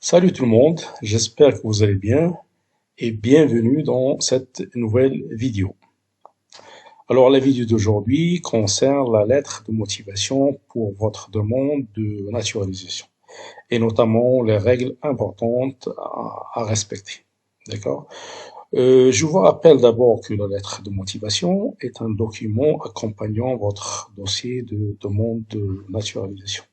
Salut tout le monde, j'espère que vous allez bien et bienvenue dans cette nouvelle vidéo. Alors la vidéo d'aujourd'hui concerne la lettre de motivation pour votre demande de naturalisation et notamment les règles importantes à respecter. D'accord? Je vous rappelle d'abord que la lettre de motivation est un document accompagnant votre dossier de demande de naturalisation.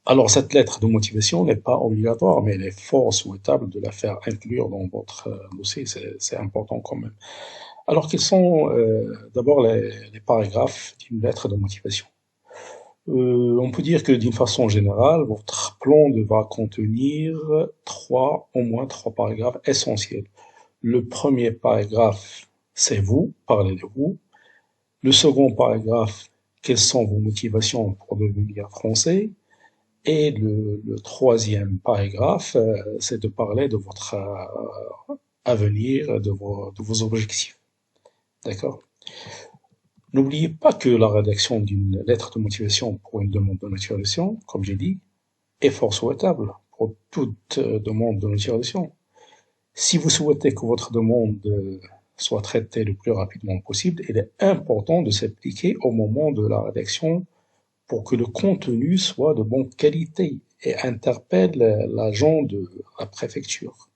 Alors, cette lettre de motivation n'est pas obligatoire, mais il est fort souhaitable de la faire inclure dans votre dossier. C'est important quand même. Alors, quels sont d'abord les paragraphes d'une lettre de motivation? On peut dire que d'une façon générale, votre plan va contenir au moins trois paragraphes essentiels. Le premier paragraphe, c'est vous, parlez de vous. Le second paragraphe, quelles sont vos motivations pour devenir français? Et le troisième paragraphe, c'est de parler de votre avenir, de vos objectifs. D'accord? N'oubliez pas que la rédaction d'une lettre de motivation pour une demande de naturalisation, comme j'ai dit, est fort souhaitable pour toute demande de naturalisation. Si vous souhaitez que votre demande soit traitée le plus rapidement possible, il est important de s'appliquer au moment de la rédaction pour que le contenu soit de bonne qualité et interpelle l'agent de la préfecture.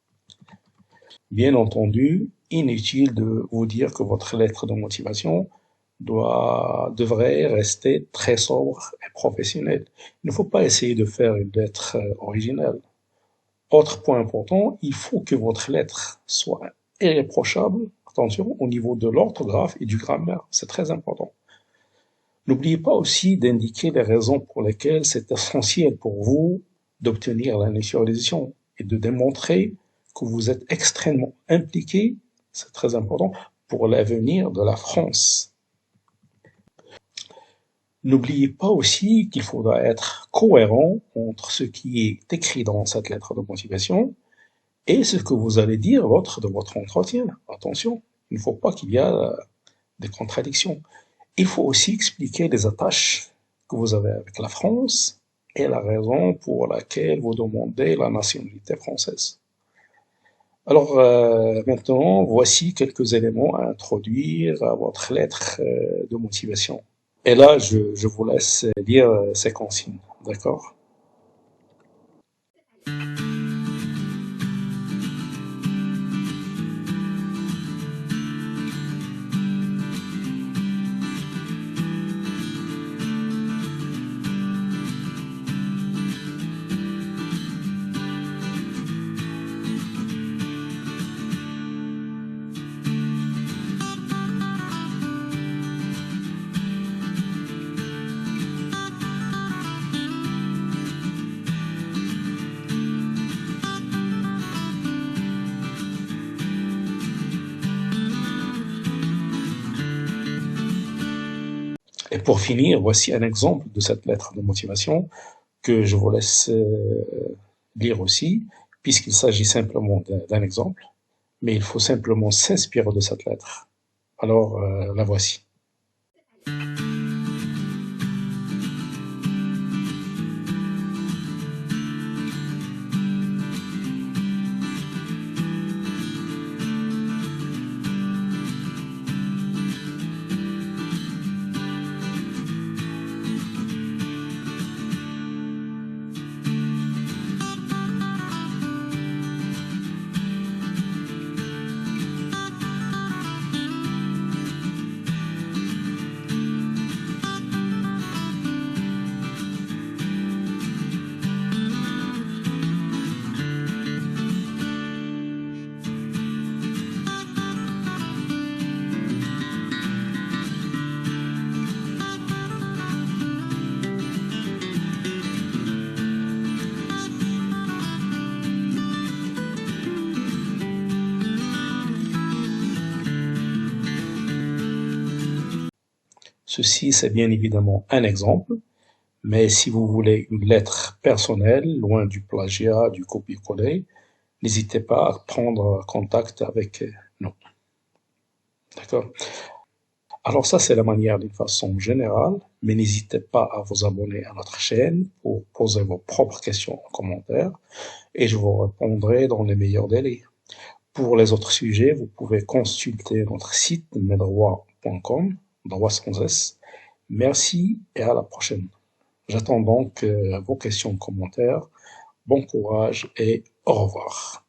Bien entendu, inutile de vous dire que votre lettre de motivation devrait rester très sobre et professionnelle. Il ne faut pas essayer de faire une lettre originale. Autre point important, il faut que votre lettre soit irréprochable, attention, au niveau de l'orthographe et du grammaire. C'est très important. N'oubliez pas aussi d'indiquer les raisons pour lesquelles c'est essentiel pour vous d'obtenir la naturalisation et de démontrer que vous êtes extrêmement impliqué, c'est très important, pour l'avenir de la France. N'oubliez pas aussi qu'il faudra être cohérent entre ce qui est écrit dans cette lettre de motivation et ce que vous allez dire lors de votre entretien. Attention, il ne faut pas qu'il y ait des contradictions. Il faut aussi expliquer les attaches que vous avez avec la France et la raison pour laquelle vous demandez la nationalité française. Alors maintenant, voici quelques éléments à introduire à votre lettre de motivation. Et là, je vous laisse lire ces consignes, d'accord? Et pour finir, voici un exemple de cette lettre de motivation que je vous laisse lire aussi, puisqu'il s'agit simplement d'un exemple, mais il faut simplement s'inspirer de cette lettre. Alors, la voici. Ceci, c'est bien évidemment un exemple, mais si vous voulez une lettre personnelle, loin du plagiat, du copier-coller, n'hésitez pas à prendre contact avec nous. D'accord? Alors ça, c'est la manière d'une façon générale, mais n'hésitez pas à vous abonner à notre chaîne pour poser vos propres questions en commentaire et je vous répondrai dans les meilleurs délais. Pour les autres sujets, vous pouvez consulter notre site mesdroits.com, droit sans S. Merci et à la prochaine. J'attends donc vos questions en commentaire. Bon courage et au revoir.